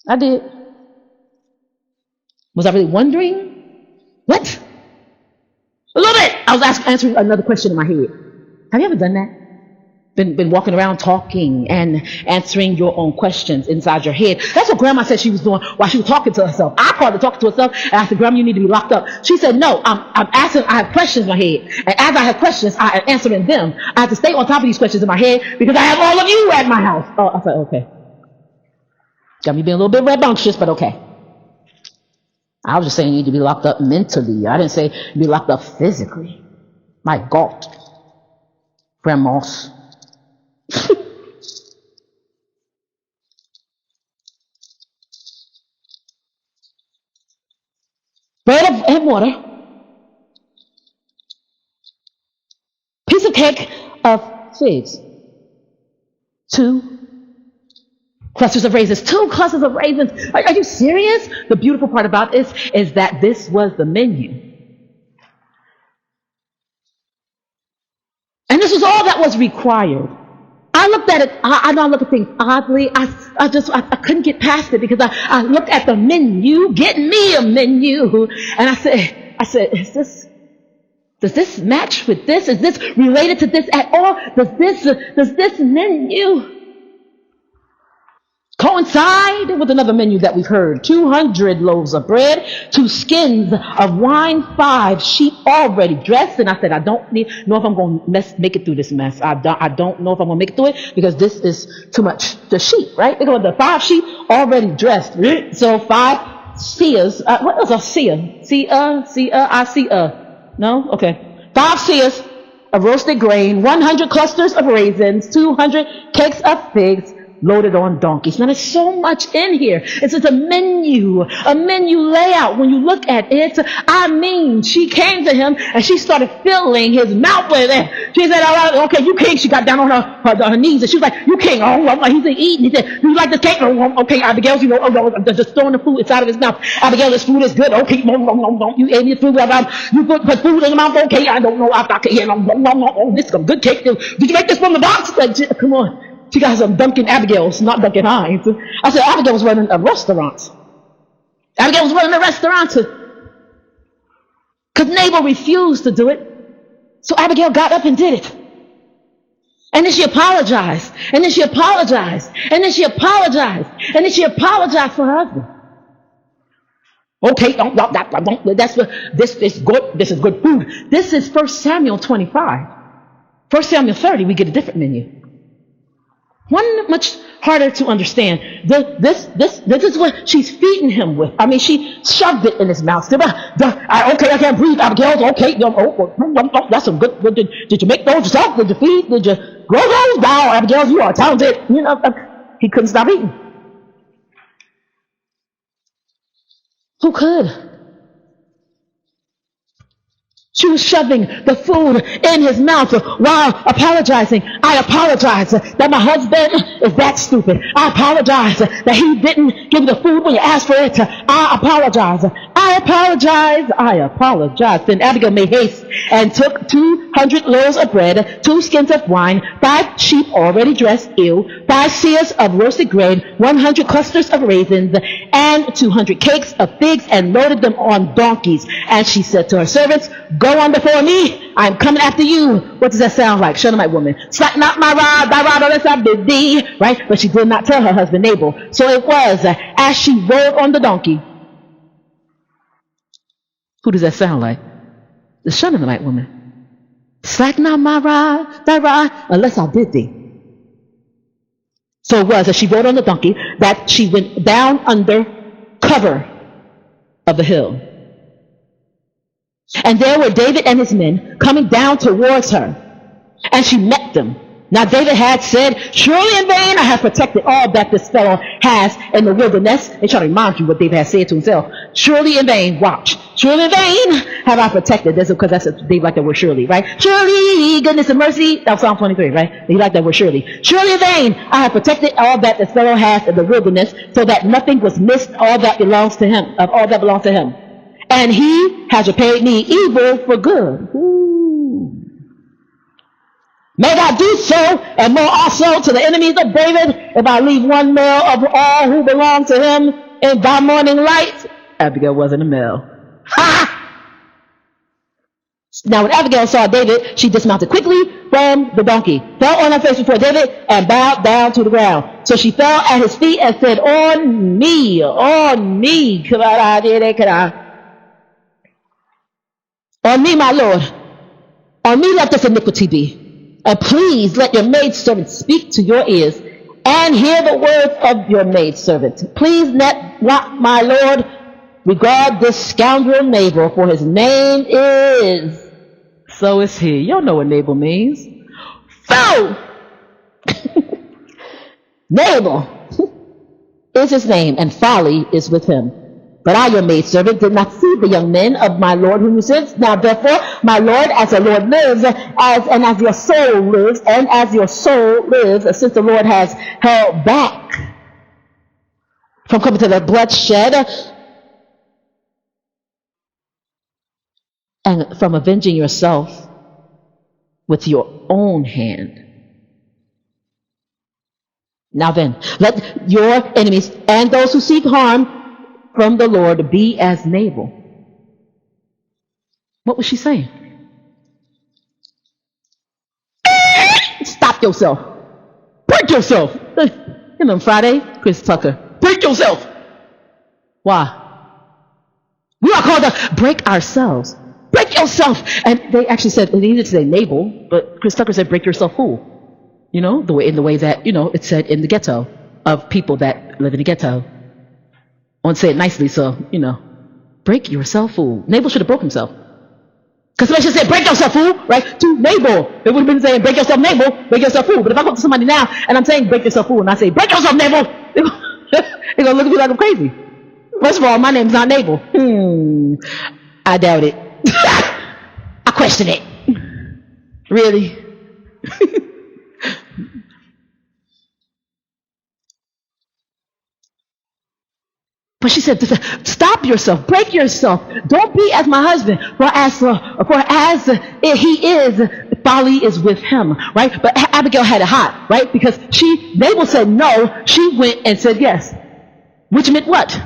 I did. Was I really wondering? What? A little bit. I was answering another question in my head. Have you ever done that? Been walking around talking and answering your own questions inside your head. That's what Grandma said she was doing while she was talking to herself. I called her talking to herself and I said, Grandma, you need to be locked up. She said, no, I'm asking, I have questions in my head. And as I have questions, I am answering them. I have to stay on top of these questions in my head because I have all of you at my house. Oh, I said, okay. Got me being a little bit rambunctious, but okay. I was just saying you need to be locked up mentally. I didn't say be locked up physically. My God. Grandmas. Bread and water, piece of cake of figs, 2 clusters of raisins. 2 clusters of raisins. Are you serious? The beautiful part about this is that this was the menu. And this was all that was required. I looked at it, I know I look at things oddly. I couldn't get past it because I looked at the menu, get me a menu. And I said, does this match with this? Is this related to this at all? Does this menu coincide with another menu that we've heard? 200 loaves of bread, 2 skins of wine, 5 sheep already dressed. And I said, I don't know if I'm going to make it through this mess. I don't know if I'm going to make it through it because this is too much. The sheep, right? They're going to 5 sheep already dressed. So 5 seahs. What is a seah? No? Okay. 5 seahs of roasted grain, 100 clusters of raisins, 200 cakes of figs, loaded on donkeys. Now there's so much in here. It's just a menu layout. When you look at it, I mean, she came to him and she started filling his mouth with it. She said, all right, okay, you king. She got down on her knees and she was like, you king. Oh, he's eating. He said, you like this cake? Oh, okay, Abigail, just throwing the food inside of his mouth. Abigail, this food is good. Okay, no, you ate this food. You put food in the mouth. Okay, I don't know. No, this is a good cake. Did you make this from the box? Like, come on. She got some Duncan Abigail's, not Duncan Hines. I said, Abigail was running a restaurant. Abigail was running a restaurant because Nabal refused to do it. So Abigail got up and did it. And then she apologized. And then she apologized. And then she apologized. And then she apologized for her husband. Okay, this is good. This is good food. This is 1 Samuel 25. 1 Samuel 30, we get a different menu. One much harder to understand. This is what she's feeding him with. I mean, she shoved it in his mouth. Okay, I can't breathe. Abigail, okay, that's some good. Did you make those yourself? Did you feed? Did you grow those? Wow, Abigail, you are talented. He couldn't stop eating. Who could? She was shoving the food in his mouth while apologizing. I apologize that my husband is that stupid. I apologize that he didn't give you the food when you asked for it. I apologize. I apologize. I apologize. Then Abigail made haste and took 200 loaves of bread, 2 skins of wine, 5 sheep already dressed, 5 seahs of roasted grain, 100 clusters of raisins, and 200 cakes of figs, and loaded them on donkeys. And she said to her servants, go on before me. I am coming after you. What does that sound like? Shunammite woman. Slack not my rod, thy rod unless I bid thee. Right? But she did not tell her husband Nabal. So it was as she rode on the donkey. Who does that sound like? The Shunammite woman. Slack not my rod, thy rod, unless I bid thee. So it was as she rode on the donkey that she went down under cover of the hill. And there were David and his men coming down towards her. And she met them. Now David had said, surely in vain I have protected all that this fellow has in the wilderness. They try to remind you what David had said to himself. Surely in vain, watch. Surely in vain have I protected this, because that's David liked that word surely, right? Surely, goodness and mercy. That was Psalm 23, right? He liked that word surely. Surely in vain I have protected all that this fellow has in the wilderness, so that nothing was missed, all that belongs to him, of all that belongs to him. And he has repaid me evil for good. Ooh. May God do so and more also to the enemies of David if I leave one male of all who belong to him in thy morning light. Abigail wasn't a male. Ha! Now when Abigail saw David, she dismounted quickly from the donkey, fell on her face before David, and bowed down to the ground. So she fell at his feet and said, on me, on me, my Lord, on me let this iniquity be. And please let your maidservant speak to your ears, and hear the words of your maidservant. Please let not my Lord regard this scoundrel Nabal, for his name is, so is he. Y'all know what Nabal means. Fool! Nabal is his name, and folly is with him. But I, your maidservant, did not see the young men of my Lord whom you sent. Now therefore, my Lord, as the Lord lives, as your soul lives, and as your soul lives, since the Lord has held back from coming to the bloodshed, and from avenging yourself with your own hand. Now then, let your enemies and those who seek harm from the Lord be as Nabal. What was she saying? Stop yourself. Break yourself. You know, Friday, Chris Tucker. Break yourself. Why? We are called to break ourselves. Break yourself. And they actually said, they needed to say Nabal, but Chris Tucker said, break yourself fool. You know, in the way that, you know, it's said in the ghetto of people that live in the ghetto. I want to say it nicely, so, you know, break yourself fool. Nabal should have broke himself. Because somebody should say, break yourself fool, right? To Nabal. It would have been saying, break yourself Nabal, break yourself fool. But if I go to somebody now and I'm saying, break yourself fool, and I say, break yourself Nabal, they're going to look at me like I'm crazy. First of all, my name's not Nabal. I doubt it. I question it. Really? But she said, stop yourself, break yourself. Don't be as my husband, for as he is, folly is with him, right? But Abigail had it hot, right? Because Nabal said no, she went and said yes. Which meant what?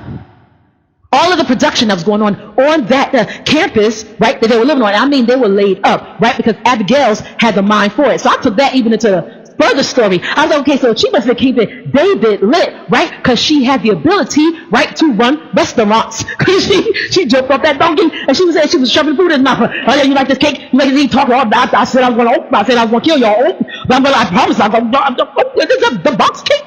All of the production that was going on that campus, right, that they were living on, I mean, they were laid up, right? Because Abigail's had the mind for it. So I took that even into the further story. I was like, okay, so she must have keeping David lit, right? Because she had the ability, right, to run restaurants. Because she jumped off that donkey and she was shoving food in his mouth. Oh yeah, you like this cake? You like this talk? I said I was going to I said I was going to kill y'all. But I promise I the box cake.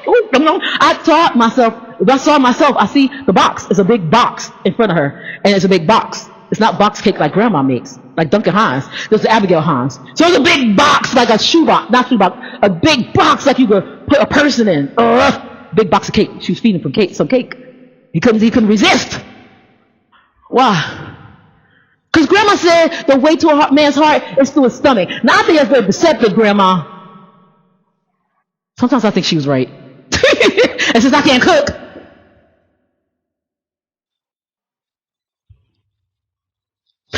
I saw myself. I see the box. It's a big box in front of her, and it's a big box. It's not box cake like Grandma makes, like Duncan Hines. This is Abigail Hines. So it's a big box, like a shoebox, not shoebox, a big box like you could put a person in. Big box of cake. She was feeding from some cake. He couldn't resist. Why? Because Grandma said the way to a man's heart is through his stomach. Now I think that's very deceptive, Grandma. Sometimes I think she was right. And since I can't cook,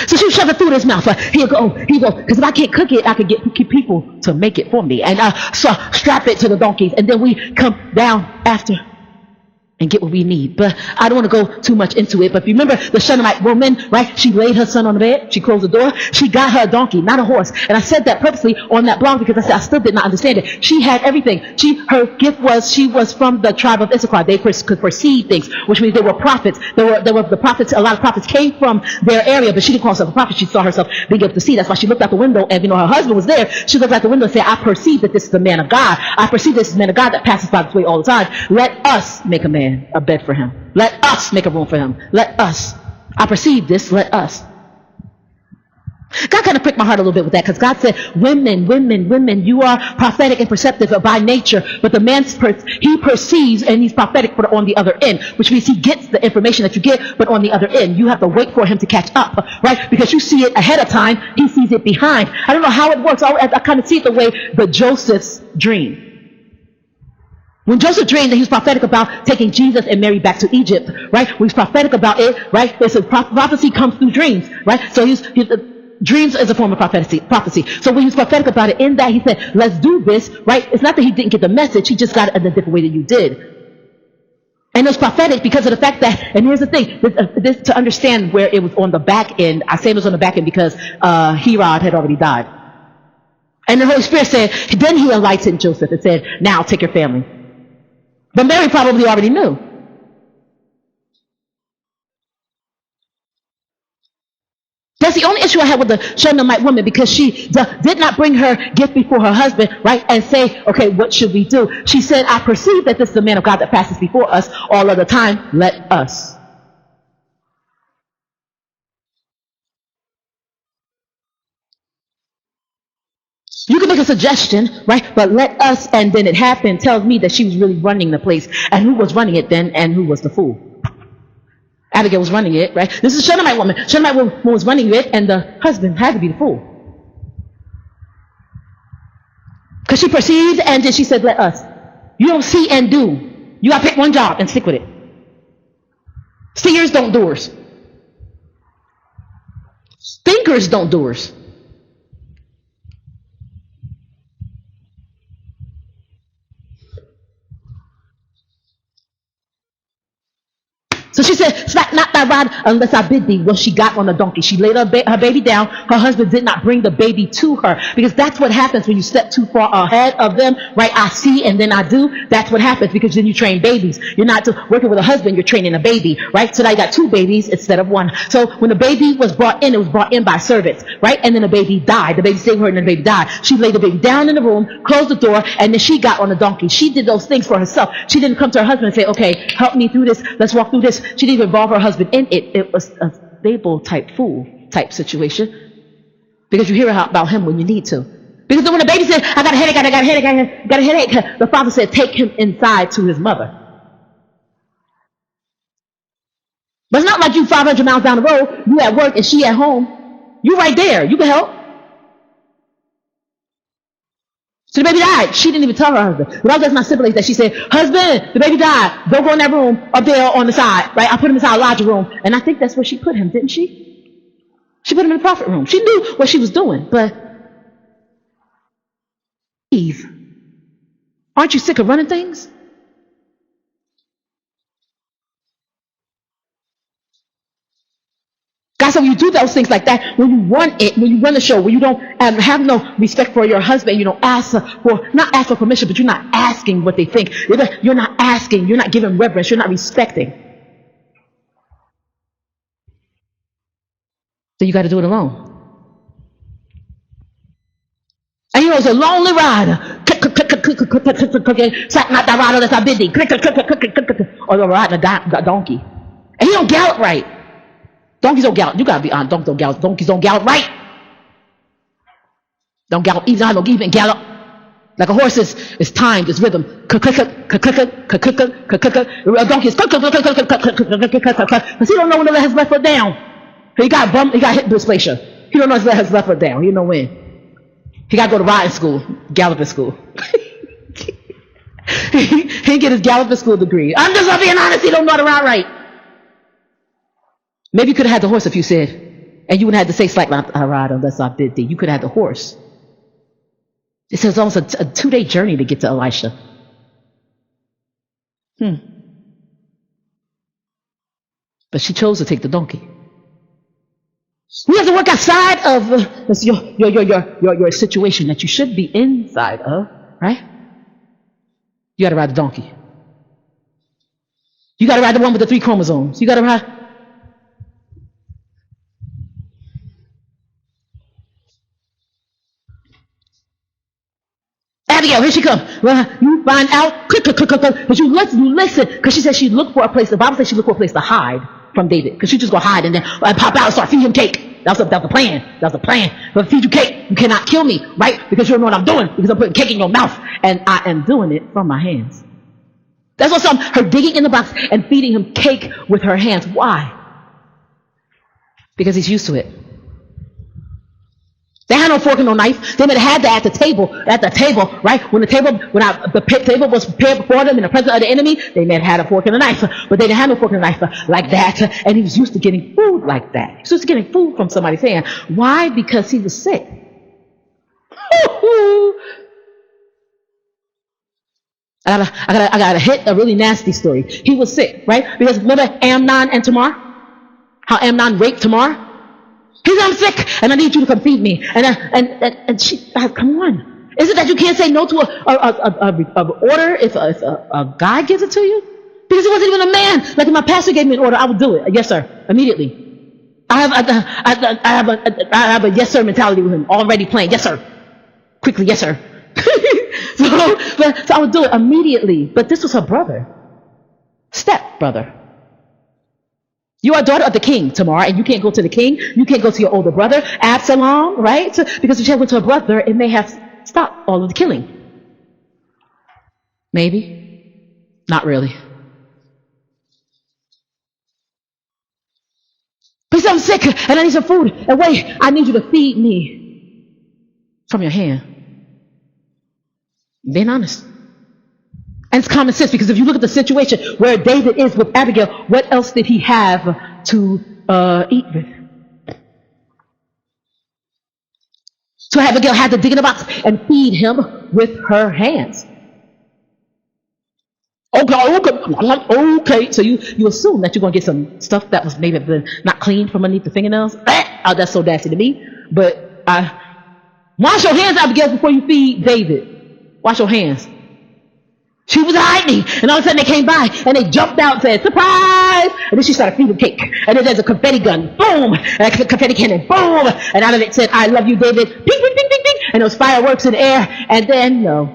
so she was shoving food in his mouth. Here you go. Because if I can't cook it, I could get people to make it for me. And so strap it to the donkeys. And then we come down after and get what we need. But I don't want to go too much into it. But if you remember the Shunammite woman, right? She laid her son on the bed. She closed the door. She got her a donkey, not a horse. And I said that purposely on that blog because I still did not understand it. She had everything. Her gift was she was from the tribe of Issachar. They could perceive things, which means they were prophets. There were the prophets. A lot of prophets came from their area, but she didn't call herself a prophet. She saw herself being able to see. That's why she looked out the window, and her husband was there. She looked out the window and said, "I perceive that this is the man of God. I perceive this is the man of God that passes by this way all the time. Let us make a man a bed for him. Let us make a room for him. Let us. I perceive this. Let us." God kind of pricked my heart a little bit with that because God said, women, you are prophetic and perceptive by nature, but the man, he perceives and he's prophetic, but on the other end, which means he gets the information that you get, but on the other end. You have to wait for him to catch up, right? Because you see it ahead of time, he sees it behind. I don't know how it works. I kind of see it the way that Joseph's dream. When Joseph dreamed that he was prophetic about taking Jesus and Mary back to Egypt, right? When he's prophetic about it, right? There's a prophecy comes through dreams, right? So dreams is a form of prophecy. So when he was prophetic about it, in that he said, let's do this, right? It's not that he didn't get the message, he just got it in a different way that you did. And it was prophetic because of the fact that, and here's the thing, this to understand where it was on the back end. I say it was on the back end because Herod had already died. And the Holy Spirit said, then he enlightened Joseph and said, now take your family. But Mary probably already knew. That's the only issue I had with the Shunammite woman, because she did not bring her gift before her husband, right, and say, okay, what should we do? She said, I perceive that this is the man of God that passes before us all of the time. Let us. You can make a suggestion, right, but let us, and then it happened, tells me that she was really running the place. And who was running it then, and who was the fool? Abigail was running it, right? This is a Shunammite woman. Shunammite woman was running it, and the husband had to be the fool. Because she perceived, and then she said, let us. You don't see and do. You got to pick one job and stick with it. Seers don't doers. Thinkers don't doers. So she said, slap not thy rod unless I bid thee. Well, she got on the donkey. She laid her baby down. Her husband did not bring the baby to her, because that's what happens when you step too far ahead of them, right? I see and then I do. That's what happens, because then you train babies. You're not working with a husband, you're training a baby, right? So now you got two babies instead of one. So when the baby was brought in, it was brought in by servants, right? And then the baby died. The baby stayed with her and then the baby died. She laid the baby down in the room, closed the door, and then she got on the donkey. She did those things for herself. She didn't come to her husband and say, okay, help me through this. Let's walk through this. She didn't even involve her husband in it. It was a Babel type fool type situation, because you hear about him when you need to. Because when the baby said, I got a headache, I got a headache, I got a headache, the father said, take him inside to his mother. But it's not like you 500 miles down the road, you at work and she at home. You right there. You can help. So the baby died. She didn't even tell her husband. But I was asking my siblings that she said, husband, the baby died. Don't go in that room up there on the side, right? I put him inside a larger room. And I think that's where she put him, didn't she? She put him in the prophet room. She knew what she was doing. But Eve, aren't you sick of running things? God said when you do those things like that, when you run it, when you run the show, when you don't have no respect for your husband, you don't not ask for permission, but you're not asking what they think. You're not asking, you're not giving reverence, you're not respecting. So you got to do it alone. And it's a lonely ride. Not that ride unless I bid thee. Or the ride a donkey. And he don't gallop right. Donkeys don't gallop. You gotta be honest. Donkeys don't gallop. Donkeys don't gallop right. Don't gallop. Even gallop. Like a horse is timed. It's rhythm. A donkey is because he don't know when to let his left foot down. He got hip dysplasia. He don't know when to let his left foot down. He don't know when. He got to go to riding school, galloping school. He get his galloping school degree. I'm just being honest. He don't know how to ride right. Maybe you could have had the horse if you said, and you wouldn't have had to say, slack not I ride unless I bid thee. You could have had the horse. It says almost a 2-day journey to get to Elisha. But she chose to take the donkey. You have to work outside of your situation that you should be inside of, right? You got to ride the donkey. You got to ride the one with the 3 chromosomes. You got to ride. Abigail, here she comes. Well, you find out, but you listen, because she said she looked for a place. The Bible says she looked for a place to hide from David, because she just go hide and then pop out and start feeding him cake. That was the plan. That was the plan. But feed you cake, you cannot kill me, right? Because you don't know what I'm doing. Because I'm putting cake in your mouth, and I am doing it from my hands. That's what's her digging in the box and feeding him cake with her hands. Why? Because he's used to it. They had no fork and no knife. They would have had that at the table, right? When the table was prepared before them in the presence of the enemy, they may have had a fork and a knife, but they didn't have no fork and knife like that. And he was used to getting food like that. He was used to getting food from somebody's hand. Why? Because he was sick. I gotta hit a really nasty story. He was sick, right? Because remember Amnon and Tamar? How Amnon raped Tamar? He said, I'm sick, and I need you to come feed me. And she, come on. Is it that you can't say no to a order if a guy gives it to you? Because he wasn't even a man. Like if my pastor gave me an order, I would do it. Yes, sir. Immediately. I have a yes, sir mentality with him already playing. Yes, sir. Quickly, yes, sir. So I would do it immediately. But this was her brother. Step brother. You are a daughter of the king, Tamar, and you can't go to the king. You can't go to your older brother, Absalom, right? Because if she went to her brother, it may have stopped all of the killing. Maybe. Not really. But he said, I'm sick, and I need some food. And wait, I need you to feed me from your hand. Being honest. And it's common sense, because if you look at the situation where David is with Abigail, what else did he have to eat with? So Abigail had to dig in a box and feed him with her hands. Okay. So you assume that you're going to get some stuff that was maybe not clean from underneath the fingernails. Oh, that's so nasty to me. But wash your hands, Abigail, before you feed David. Wash your hands. She was hiding, and all of a sudden they came by, and they jumped out and said, surprise! And then she started feeding cake. And then there's a confetti gun, boom! And a confetti cannon, boom! And out of it said, I love you, David, ping, ping, ping, ping, ping! And those fireworks in the air, and then, no.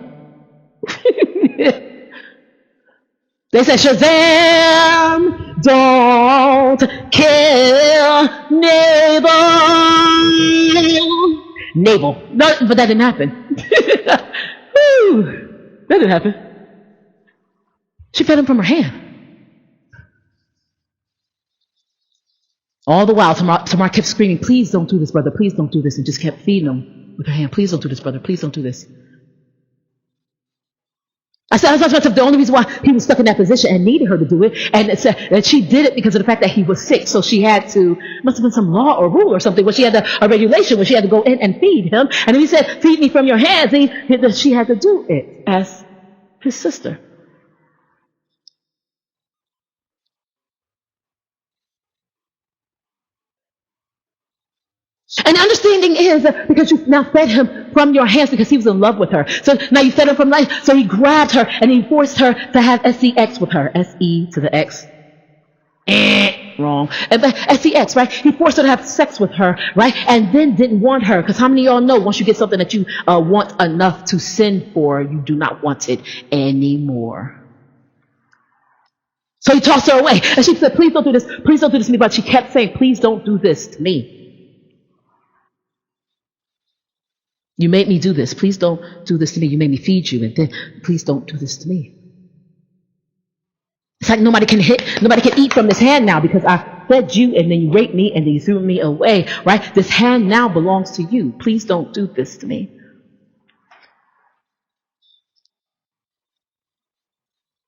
They said, Shazam! Don't kill Nabal. No, but that didn't happen. That didn't happen. She fed him from her hand. All the while, Tamar kept screaming, please don't do this, brother. Please don't do this. And just kept feeding him with her hand. Please don't do this, brother. Please don't do this. I said, the only reason why he was stuck in that position and needed her to do it, and it said that she did it because of the fact that he was sick. So she had to, must have been some law or rule or something, where she had a regulation where she had to go in and feed him. And he said, feed me from your hands. She had to do it as his sister. And the understanding is because you now fed him from your hands because he was in love with her. So now you fed him from life. So he grabbed her and he forced her to have sex with her. S-E to the X. Wrong. But sex, right? He forced her to have sex with her, right? And then didn't want her. Because how many of y'all know once you get something that you want enough to sin for, you do not want it anymore? So he tossed her away. And she said, please don't do this. Please don't do this to me. But she kept saying, please don't do this to me. You made me do this. Please don't do this to me. You made me feed you. And then please don't do this to me. It's like nobody can eat from this hand now because I fed you and then you raped me and then you threw me away, right? This hand now belongs to you. Please don't do this to me.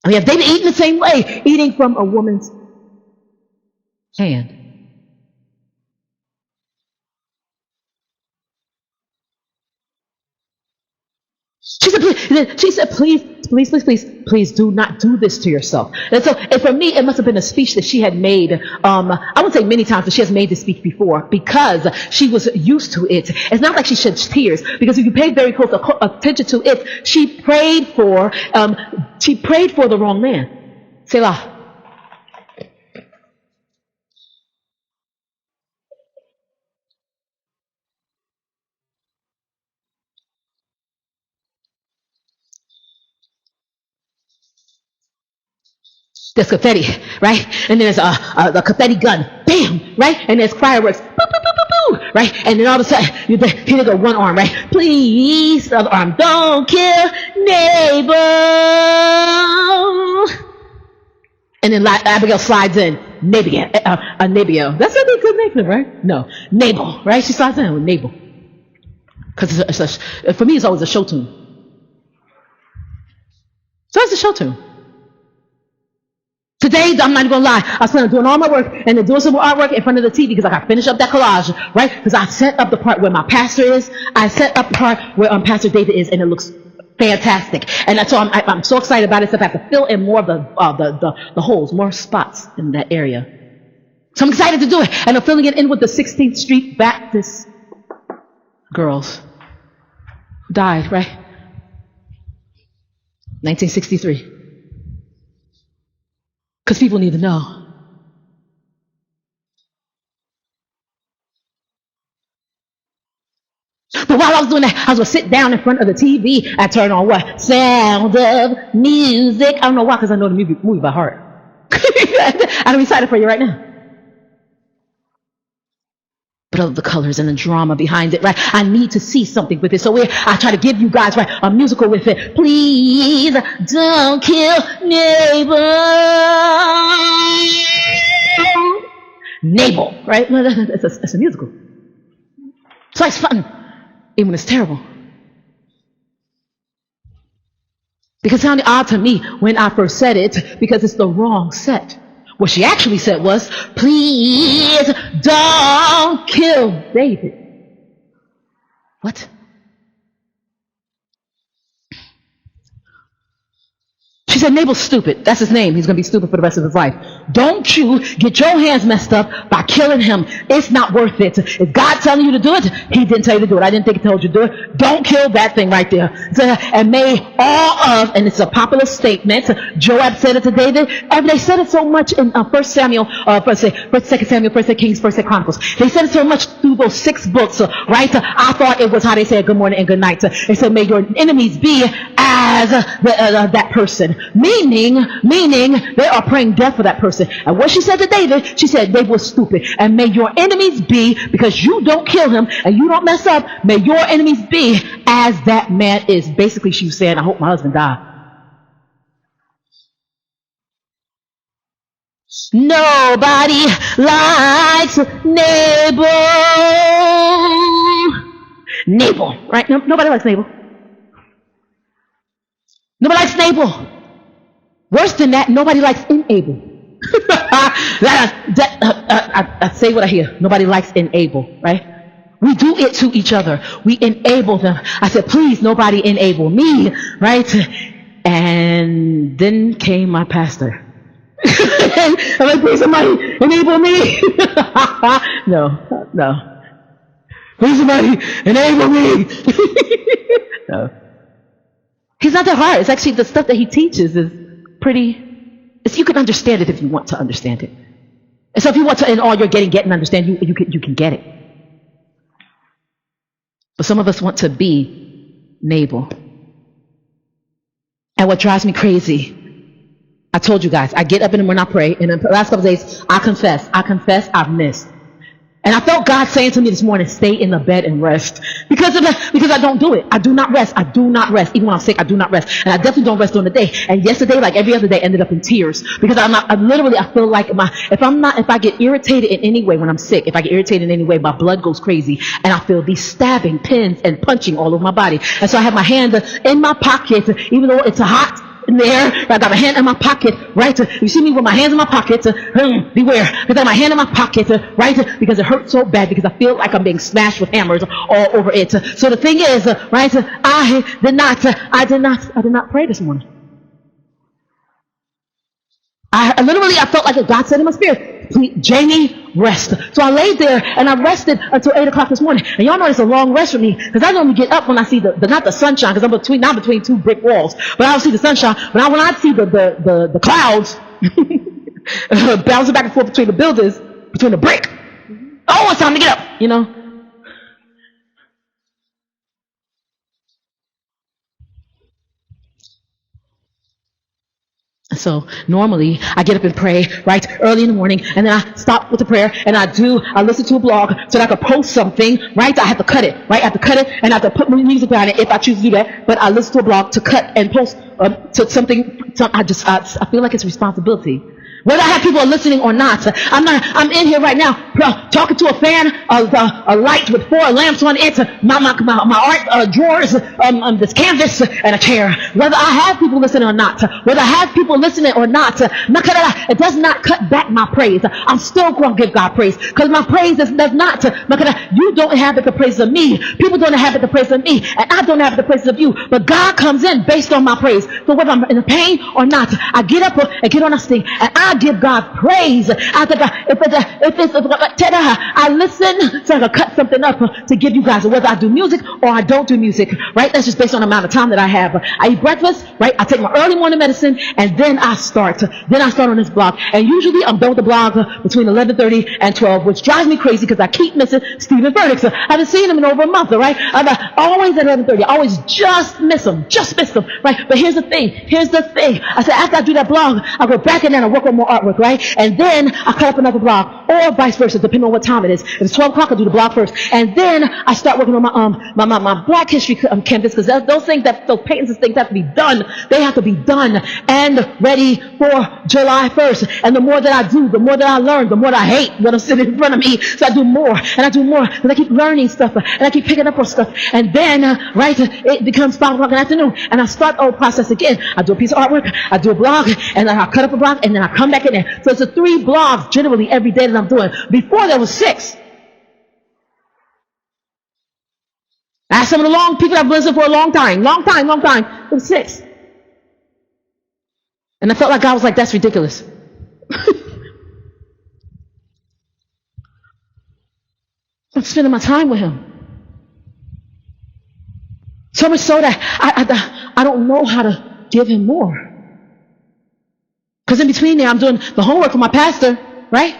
I mean, have they been eating the same way? Eating from a woman's hand. She said, please do not do this to yourself. And for me, it must have been a speech that she had made. I wouldn't say many times, but she has made this speech before because she was used to it. It's not like she shed tears, because if you pay very close attention to it, she prayed for the wrong man. Selah. There's confetti, right? And there's a confetti gun, bam, right? And there's fireworks, boo, boo, boo, boo, boo, right? And then all of a sudden, here they go, one arm, right? Please, other arm, don't kill Nabal. And then Abigail slides in, Nabal. That's not a good name, right? No, Nabal, right? She slides in with Nabal. Because for me, it's always a show tune. So it's a show tune. Today, I'm not even gonna lie, I was planning on doing all my work and then doing some more artwork in front of the TV because I got to finish up that collage, right? Because I set up the part where my pastor is. I set up the part where Pastor David is, and it looks fantastic. And so I'm so excited about it. So I have to fill in more of the holes, more spots in that area. So I'm excited to do it. And I'm filling it in with the 16th Street Baptist girls who died, right? 1963. Because people need to know. But while I was doing that, I was going to sit down in front of the TV and turn on what? Sound of Music. I don't know why, because I know the movie by heart. I'm excited for you right now. But of the colors and the drama behind it, right? I need to see something with it. So I try to give you guys, right, a musical with it. Please don't kill Nabal, right? It's a musical. So it's fun, even when it's terrible. Because it sounded odd to me when I first said it, because it's the wrong set. What she actually said was, please don't kill David. What? She said, Nabal's stupid. That's his name. He's going to be stupid for the rest of his life. Don't you get your hands messed up by killing him. It's not worth it. If God telling you to do it, he didn't tell you to do it. I didn't think he told you to do it. Don't kill that thing right there. And may all of, and it's a popular statement, Joab said it to David, and they said it so much in 1 Samuel, 2 Samuel, 1 Kings, 1 Chronicles. They said it so much through those 6 books, right? I thought it was how they said good morning and good night. They said, may your enemies be as that person. Meaning they are praying death for that person. And what she said to David, she said, David was stupid. And may your enemies be, because you don't kill him and you don't mess up, may your enemies be as that man is. Basically, she was saying, I hope my husband died. Nobody likes Nabal, right? Nobody likes Nabal. Nobody likes Nabal. Worse than that, nobody likes Enable. I say what I hear. Nobody likes Enable, right? We do it to each other. We enable them. I said, please, nobody enable me, right? And then came my pastor. I'm like, please, somebody enable me. No. Please, somebody enable me. No. He's not that hard. It's actually the stuff that he teaches is pretty, you can understand it if you want to understand it. And so if you want to, in all you're getting and understand, you can get it. But some of us want to be Nabal. And what drives me crazy, I told you guys, I get up in the morning, I pray, and in the last couple of days, I confess, I've missed. And I felt God saying to me this morning, stay in the bed and rest. Because I don't do it. I do not rest. Even when I'm sick, I do not rest. And I definitely don't rest during the day. And yesterday, like every other day, ended up in tears. Because I feel like if I get irritated in any way when I'm sick, if I get irritated in any way, my blood goes crazy. And I feel these stabbing pins and punching all over my body. And so I have my hand in my pocket, even though it's hot in there. I got my hand in my pocket, right? You see me with my hands in my pocket. Beware. Because I have my hand in my pocket, right? Because it hurts so bad because I feel like I'm being smashed with hammers all over it. So the thing is, right? I did not pray this morning. I felt like God said in my spirit, please, Jamie, rest. So I laid there and I rested until 8 o'clock this morning. And y'all know it's a long rest for me because I normally get up when I see not the sunshine, because I'm not between 2 brick walls, but I don't see the sunshine. But when I see the clouds bouncing back and forth between the buildings, between the brick, oh, it's time to get up, you know. So normally I get up and pray, right, early in the morning, and then I stop with the prayer and I listen to a blog so that I can post something, right? I have to cut it, right? I have to cut it and I have to put music behind it if I choose to do that. But I listen to a blog to cut and post to something. I feel like it's responsibility. Whether I have people are listening or not. I'm in here right now talking to a fan of a light with 4 lamps on it, my art drawers, this canvas, and a chair. Whether I have people listening or not. Whether I have people listening or not. It does not cut back my praise. I'm still going to give God praise. Because my praise does not. You don't inhabit the praise of me. People don't inhabit the praise of me. And I don't inhabit the praise of you. But God comes in based on my praise. So whether I'm in pain or not, I get up and get on a sting. And I give God praise. I listen so I can cut something up to give you guys, whether I do music or I don't do music, right? That's just based on the amount of time that I have. I eat breakfast, right? I take my early morning medicine, and then I start. Then I start on this blog. And usually I'm done with the blog between 11:30 and 12, which drives me crazy because I keep missing Stephen Furtick. I haven't seen him in over a month, all right? I'm always at 11:30. I always just miss him, right? But here's the thing. I said, after I do that blog, I go back and then I work on more artwork, right? And then I cut up another blog, or vice versa, depending on what time it is. If it's 12 o'clock, I do the blog first. And then I start working on my Black History canvas, because those paintings and things have to be done. They have to be done and ready for July 1st. And the more that I do, the more that I learn, the more that I hate what I'm sitting in front of me. So I do more, and I do more, and I keep learning stuff, and I keep picking up on stuff. And then, it becomes 5 o'clock in the afternoon, and I start the whole process again. I do a piece of artwork, I do a blog, and then I cut up a blog, and then I come back in there. So it's 3 blogs generally every day that I'm doing. Before there was 6. I asked some of the people that I've listened for a long time. It was 6. And I felt like God was like, that's ridiculous. I'm spending my time with him. So much so that I don't know how to give him more. Because in between there, I'm doing the homework for my pastor, right?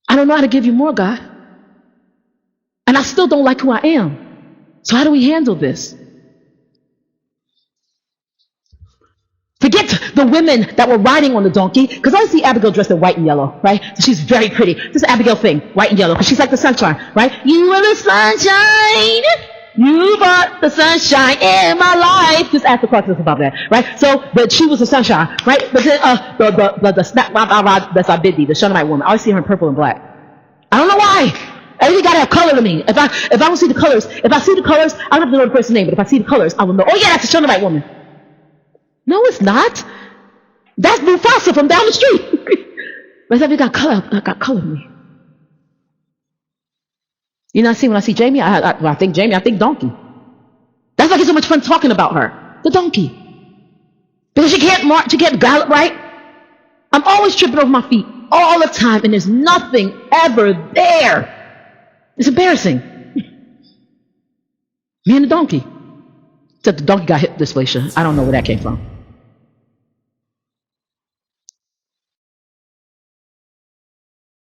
I don't know how to give you more, God. And I still don't like who I am. So how do we handle this? Forget the women that were riding on the donkey, because I see Abigail dressed in white and yellow, right? So she's very pretty. This is Abigail thing, white and yellow, because she's like the sunshine, right? You are the sunshine. You brought the sunshine in my life. Just ask the Clarksons about that, right? So, but she was the sunshine, right? But then, that's Abidi, the Shunammite woman. I always see her in purple and black. I don't know why. Everything gotta have color to me. If I don't see the colors, I don't have to know the person's name, but if I see the colors, I will know. Oh yeah, that's the Shunammite woman. No, it's not. That's Mufasa from down the street. But everything got color to me. You know, when I see Jamie, I think Jamie, I think donkey. That's why I get so much fun talking about her. The donkey. Because she can't march, she can't gallop right. I'm always tripping over my feet all the time, and there's nothing ever there. It's embarrassing. Me and the donkey. Except the donkey got hip dysplasia. I don't know where that came from.